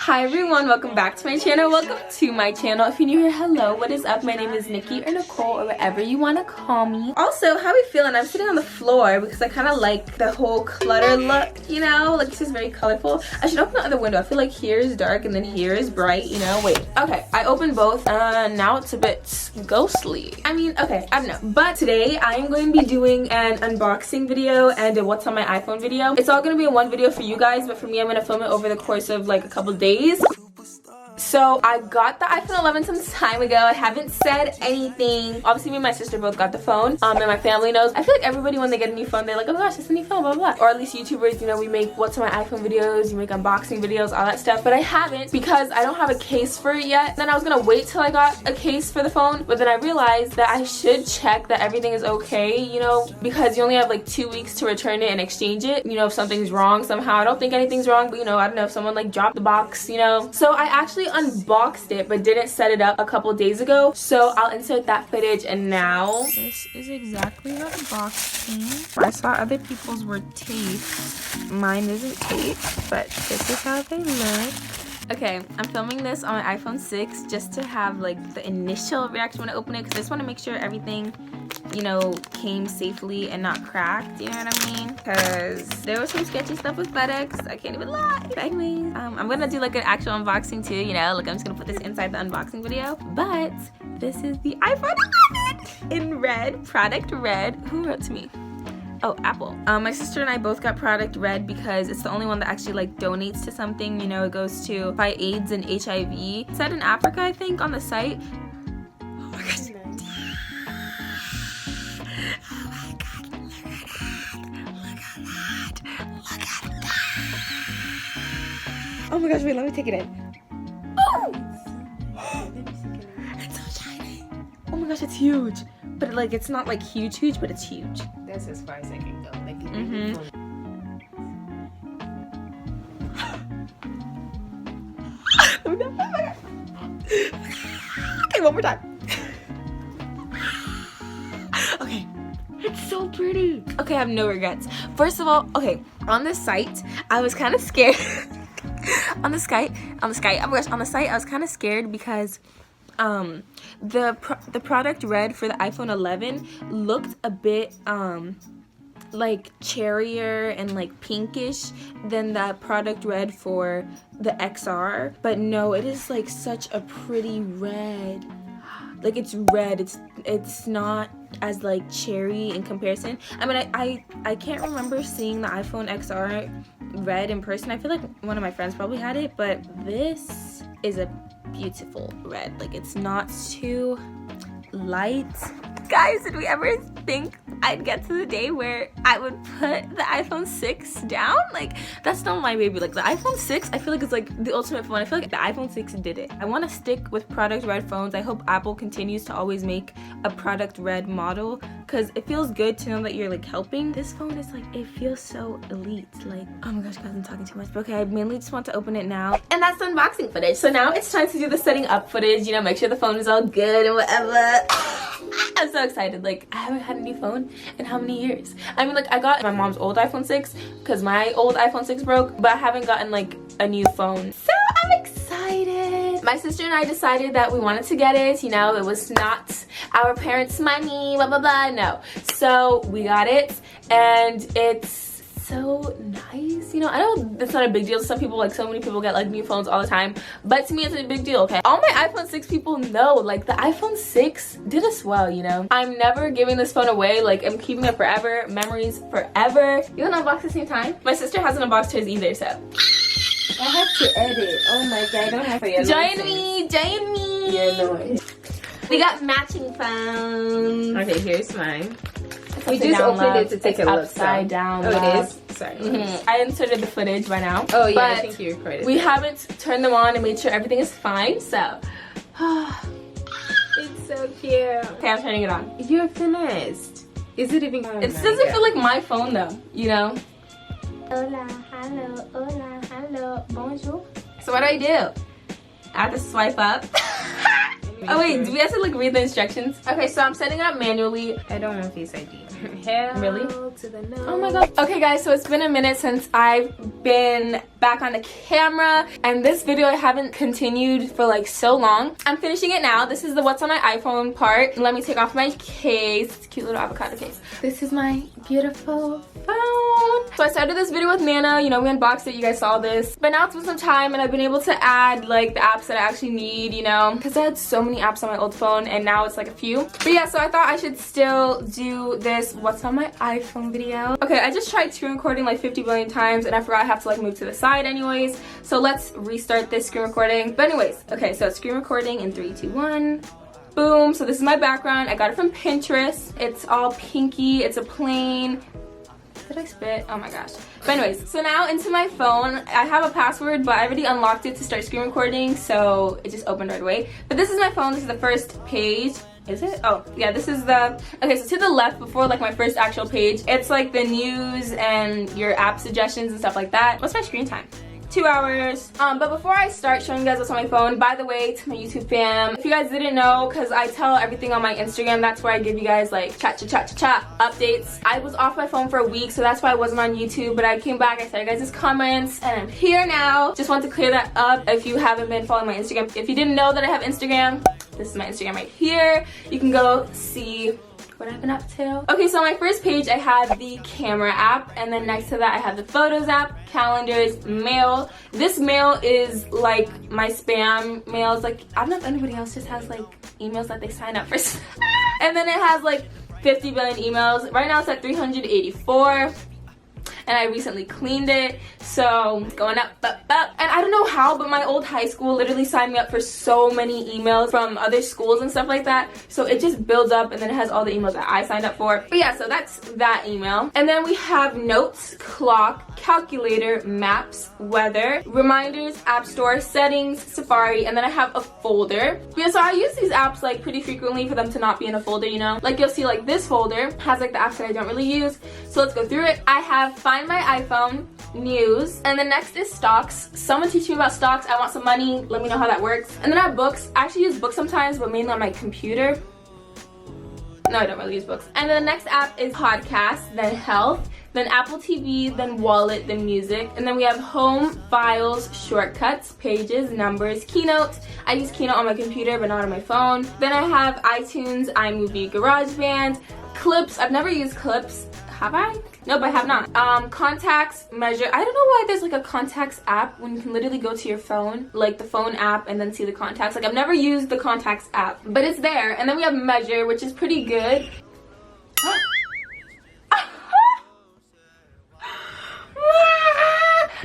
Hi everyone, welcome back to my channel. Welcome to my channel. If you're new here, hello, what is up? My name is Nikki or Nicole or whatever you want to call me. Also, how are we feeling? I'm sitting on the floor because I kind of like the whole clutter look, you know? Like, this is very colorful. I should open the other window. I feel like here is dark and then here is bright, you know? Wait, okay, I opened both and now it's a bit ghostly. I mean, okay, I don't know. But today I am going to be doing an unboxing video and a what's on my iPhone video. It's all going to be in one video for you guys, but for me, I'm going to film it over the course of like a couple days. So I got the iPhone 11 some time ago. I haven't said anything. Obviously me and my sister both got the phone, and my family knows. I feel like everybody when they get a new phone, they're like, oh my gosh, it's a new phone, blah blah blah. Or at least YouTubers, you know, we make what's on my iPhone videos, you make unboxing videos, all that stuff. But I haven't because I don't have a case for it yet. Then I was gonna wait till I got a case for the phone, but then I realized that I should check that everything is okay, you know, because you only have like 2 weeks to return it and exchange it. You know, if something's wrong somehow. I don't think anything's wrong, but you know, I don't know if someone like dropped the box, you know. So I actually unboxed it but didn't set it up a couple days ago, so I'll insert that footage. And now this is exactly how the box came. I saw other people's were taped. Mine isn't taped, but this is how they look. Okay, I'm filming this on my iPhone 6 just to have like the initial reaction when I open it, because I just want to make sure everything, you know, came safely and not cracked, you know what I mean? Because there was some sketchy stuff with FedEx, I can't even lie. But anyways, I'm gonna do like an actual unboxing too, you know, like I'm just gonna put this inside the unboxing video. But this is the iPhone 11 in red, product red. Who wrote to me? Oh, Apple. My sister and I both got product red because it's the only one that actually like donates to something, you know, it goes to fight AIDS and HIV. It said in Africa, I think, on the site. Oh my gosh. Oh my god, look at that. Oh my gosh, wait, let me take it in. Oh! It's so shiny. Oh my gosh, it's huge. But like, it's not like huge, but it's huge. That's as far as I can go. Like, Okay, one more time. Okay, it's so pretty. Okay, I have no regrets. First of all, okay, on this site, I was kind of scared. on the site, I was kind of scared because the product red for the iPhone 11 looked a bit like cherrier and like pinkish than that product red for the XR, but no, it is like such a pretty red. Like, it's red, it's not as like cherry in comparison. I mean, I can't remember seeing the iPhone XR red in person. I feel like one of my friends probably had it, but this is a beautiful red. Like, it's not too light. Guys, did we ever think I'd get to the day where I would put the iPhone 6 down? Like, that's not my baby. Like, the iPhone 6, I feel like it's like the ultimate phone. I feel like the iPhone 6 did it. I want to stick with product red phones. I hope Apple continues to always make a product red model, because it feels good to know that you're like helping. This phone is like, it feels so elite. Like, oh my gosh, guys, I'm talking too much. But okay, I mainly just want to open it now. And that's the unboxing footage. So now it's time to do the setting up footage, you know, make sure the phone is all good and whatever. I'm so excited. Like, I haven't had a new phone in how many years? I mean, like, I got my mom's old iPhone 6 because my old iPhone 6 broke, but I haven't gotten like a new phone. So I'm excited. My sister and I decided that we wanted to get it, you know, it was not our parents' money, blah blah blah, no. So we got it, and it's so nice, you know. I know it's not a big deal to some people, like so many people get like new phones all the time, but to me it's a big deal. Okay, all my iPhone 6 people know, like, the iPhone 6 did us well, you know. I'm never giving this phone away. Like, I'm keeping it forever, memories forever. You wanna unbox at the same time? My sister hasn't unboxed hers either, so I have to edit. Oh my god, I don't have to. Join me. Yeah, no. We got matching phones. Okay, here's mine. We just opened it to take a look. Upside down. Oh, it is? Sorry. I inserted the footage by now. Oh yeah, but I think you recorded. We haven't turned them on and made sure everything is fine, so. It's so cute. Okay, I'm turning it on. You're finished. Is it even? It doesn't feel like my phone though, you know? Hola, hello, bonjour. So what do? I have to swipe up. Oh wait, do we have to like read the instructions? Okay, so I'm setting it up manually. I don't want Face ID. Hell Really? to the no. Oh my god. Okay guys, so it's been a minute since I've been back on the camera, and this video I haven't continued for like so long. I'm finishing it now. This is the what's on my iPhone part. Let me take off my case. It's a cute little avocado case. This is my beautiful phone. So I started this video with Nana, you know, we unboxed it, you guys saw this. But now it's been some time and I've been able to add like the apps that I actually need, you know, because I had so many apps on my old phone and now it's like a few. But yeah, so I thought I should still do this what's on my iPhone video. Okay, I just tried screen recording like 50 billion times and I forgot I have to like move to the side anyways. So let's restart this screen recording. But anyways, okay, so it's screen recording in 3, 2, 1. Boom. So this is my background. I got it from Pinterest. It's all pinky. It's a plain. Did I spit? Oh my gosh. But anyways, so now into my phone. I have a password, but I already unlocked it to start screen recording, so it just opened right away. But this is my phone. This is the first page. Is it? Oh, yeah, this is the... Okay, so to the left, before like my first actual page, it's like the news and your app suggestions and stuff like that. What's my screen time? 2 hours. But before I start showing you guys what's on my phone, by the way, to my YouTube fam, if you guys didn't know, because I tell everything on my Instagram, that's where I give you guys like chat updates. I was off my phone for a week, so that's why I wasn't on YouTube, but I came back, I saw you guys' comments, and I'm here now. Just want to clear that up if you haven't been following my Instagram. If you didn't know that I have Instagram, this is my Instagram right here. You can go see what I've been up to. Okay, so on my first page I have the camera app, and then next to that I have the photos app, calendars, mail. This mail is like my spam mails. Like, I don't know if anybody else just has like emails that they sign up for. And then it has like 50 billion emails. Right now it's at 384. And I recently cleaned it, so going up. And I don't know how, but my old high school literally signed me up for so many emails from other schools and stuff like that, so it just builds up, and then it has all the emails that I signed up for. But yeah, so that's that email. And then we have notes, clock, calculator, maps, weather, reminders, app store, settings, Safari, and then I have a folder. Yeah, so I use these apps like pretty frequently for them to not be in a folder, you know, like you'll see like this folder has like the apps that I don't really use. So let's go through it. I have Find My iPhone, news, and the next is stocks. Someone teach me about stocks. I want some money. Let me know how that works. And then I have books. I actually use books sometimes, but mainly on my computer. No, I don't really use books. And then the next app is podcast, then health, then Apple TV, then wallet, then music. And then we have home, files, shortcuts, pages, numbers, keynote. I use Keynote on my computer, but not on my phone. Then I have iTunes, iMovie, GarageBand, clips. I've never used clips. Have I? Nope, I have not. Contacts, measure. I don't know why there's like a contacts app when you can literally go to your phone, like the phone app, and then see the contacts. Like, I've never used the contacts app, but it's there. And then we have measure, which is pretty good.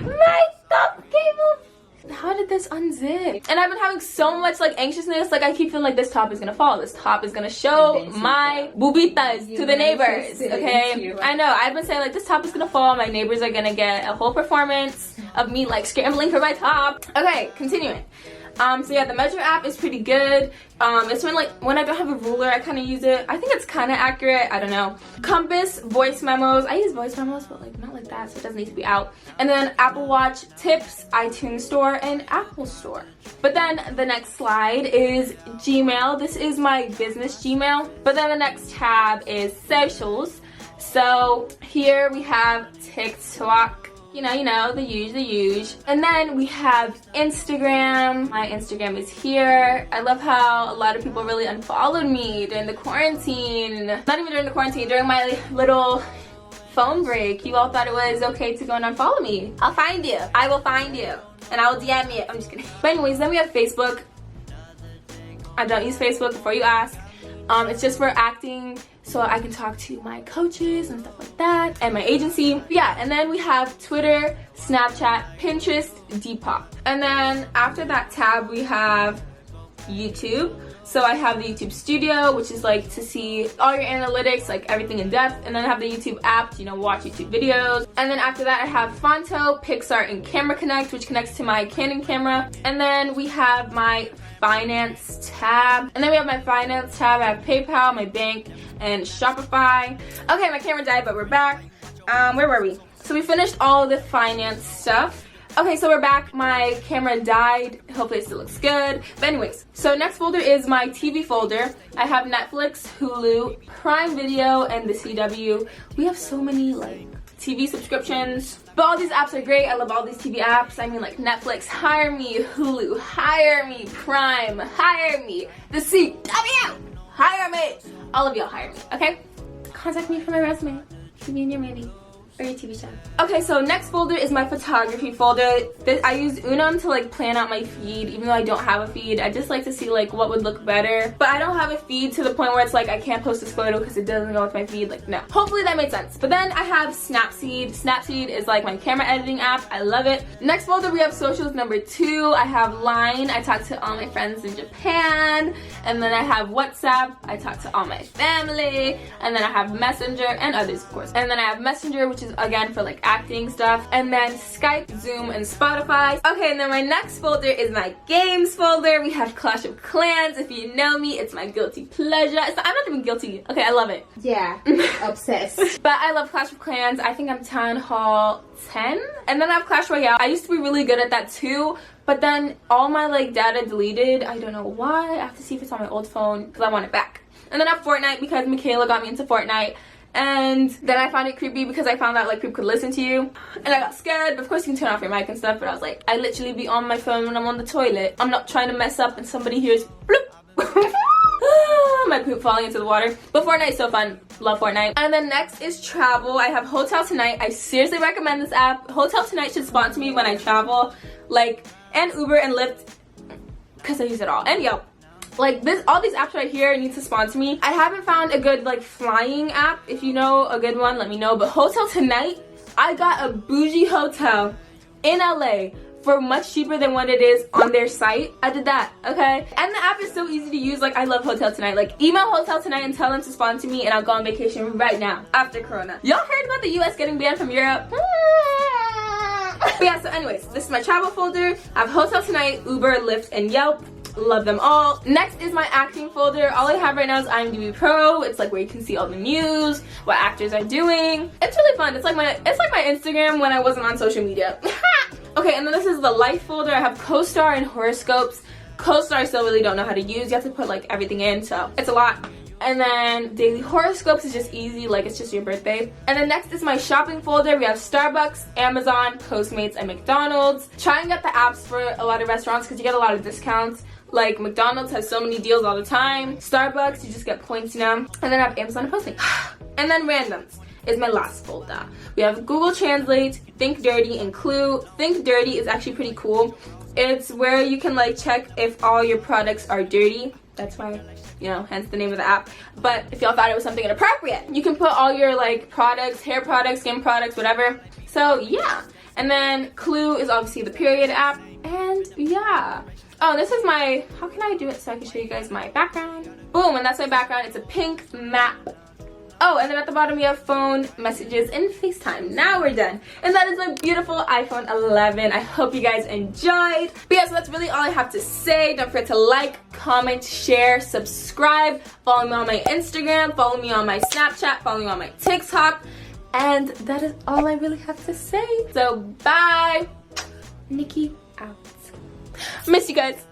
My stop cable. How did this unzip? And I've been having so much like anxiousness. Like, I keep feeling like this top is gonna fall. This top is gonna show my bubitas to the neighbors. Okay, I know. I've been saying like this top is gonna fall. My neighbors are gonna get a whole performance of me like scrambling for my top. Okay, continuing. So yeah, the measure app is pretty good. It's when I don't have a ruler, I kind of use it. I think it's kind of accurate. I don't know. Compass, voice memos. I use voice memos, but like not like that, so it doesn't need to be out. And then Apple Watch, tips, iTunes Store, and Apple Store. But then the next slide is Gmail. This is my business Gmail. But then the next tab is socials. So here we have TikTok. You know, the huge. And then we have Instagram. My Instagram is here. I love how a lot of people really unfollowed me during the quarantine. Not even during the quarantine, during my little phone break. You all thought it was okay to go and unfollow me. I'll find you. I will find you. And I will DM you. I'm just kidding. But anyways, then we have Facebook. I don't use Facebook before you ask. It's just for acting, so I can talk to my coaches and stuff like that, and my agency. Yeah, and then we have Twitter, Snapchat, Pinterest, Depop. And then after that tab, we have YouTube. So I have the YouTube Studio, which is like to see all your analytics, like everything in depth. And then I have the YouTube app to, watch YouTube videos. And then after that, I have Fonto, Pixar, and Camera Connect, which connects to my Canon camera. And then we have my finance tab. And then we have my finance tab. I have PayPal, my bank, and Shopify. Okay, my camera died, but we're back. Where were we? So we finished all of the finance stuff. Okay, so we're back. My camera died. Hopefully it still looks good. But anyways, so next folder is my TV folder. I have Netflix, Hulu, Prime Video, and the CW. We have so many like TV subscriptions. But all these apps are great. I love all these TV apps. I mean, like Netflix, hire me. Hulu, hire me. Prime, hire me. The CW, hire me. All of y'all hire me, okay? Contact me for my resume. Give me in your movie or your TV show. Okay, so next folder is my photography folder. I use Unum to like plan out my feed, even though I don't have a feed. I just like to see like what would look better. But I don't have a feed to the point where it's like I can't post this photo because it doesn't go with my feed. Like, no. Hopefully that made sense. But then I have Snapseed. Snapseed is like my camera editing app. I love it. Next folder, we have socials number 2. I have Line. I talk to all my friends in Japan. And then I have WhatsApp. I talk to all my family. And then I have Messenger and others, of course. And then I have Messenger, which is again for like acting stuff, and then Skype, Zoom, and Spotify. Okay, and then my next folder is my games folder. We have Clash of Clans. If you know me, it's my guilty pleasure. I'm not even guilty. Okay, I love it. Yeah, obsessed. But I love Clash of Clans. I think I'm Town Hall 10. And then I have Clash Royale. I used to be really good at that too, but then all my like data deleted. I don't know why. I have to see if it's on my old phone because I want it back. And then I have Fortnite because Michaela got me into Fortnite. And then I found it creepy because I found out like people could listen to you. And I got scared, but of course you can turn off your mic and stuff. But I was like, I literally be on my phone when I'm on the toilet. I'm not trying to mess up and somebody hears bloop. My poop falling into the water. But Fortnite's so fun. Love Fortnite. And then next is travel. I have Hotel Tonight. I seriously recommend this app. Hotel Tonight should sponsor me when I travel. Like, and Uber and Lyft, because I use it all. And Yelp. Like this, all these apps right here need to sponsor me. I haven't found a good like flying app. If you know a good one, let me know. But Hotel Tonight, I got a bougie hotel in LA for much cheaper than what it is on their site. I did that, okay? And the app is so easy to use. Like, I love Hotel Tonight. Like, email Hotel Tonight and tell them to sponsor me and I'll go on vacation right now after Corona. Y'all heard about the US getting banned from Europe? But yeah, so anyways, this is my travel folder. I have Hotel Tonight, Uber, Lyft, and Yelp. Love them all. Next is my acting folder. All I have right now is IMDb Pro. It's like where you can see all the news, what actors are doing. It's really fun. It's like my Instagram when I wasn't on social media. Okay, and then this is the life folder. I have CoStar and horoscopes. CoStar I still really don't know how to use. You have to put like everything in, so it's a lot. And then daily horoscopes is just easy, like it's just your birthday. And then next is my shopping folder. We have Starbucks, Amazon, Postmates, and McDonald's. Try and get the apps for a lot of restaurants because you get a lot of discounts. Like McDonald's has so many deals all the time. Starbucks, you just get points, you know. And then I have Amazon and Postmates. And then randoms is my last folder. We have Google Translate, Think Dirty, and Clue. Think Dirty is actually pretty cool. It's where you can like check if all your products are dirty. That's why, you know, hence the name of the app. But if y'all thought it was something inappropriate, you can put all your like products, hair products, skin products, whatever. So yeah. And then Clue is obviously the period app. And yeah. Oh, this is my, how can I do it so I can show you guys my background? Boom, and that's my background. It's a pink map. Oh, and then at the bottom we have phone, messages, and FaceTime. Now we're done. And that is my beautiful iPhone 11. I hope you guys enjoyed. But yeah, so that's really all I have to say. Don't forget to like, comment, share, subscribe. Follow me on my Instagram. Follow me on my Snapchat. Follow me on my TikTok. And that is all I really have to say. So bye. Nikki out. Miss you guys.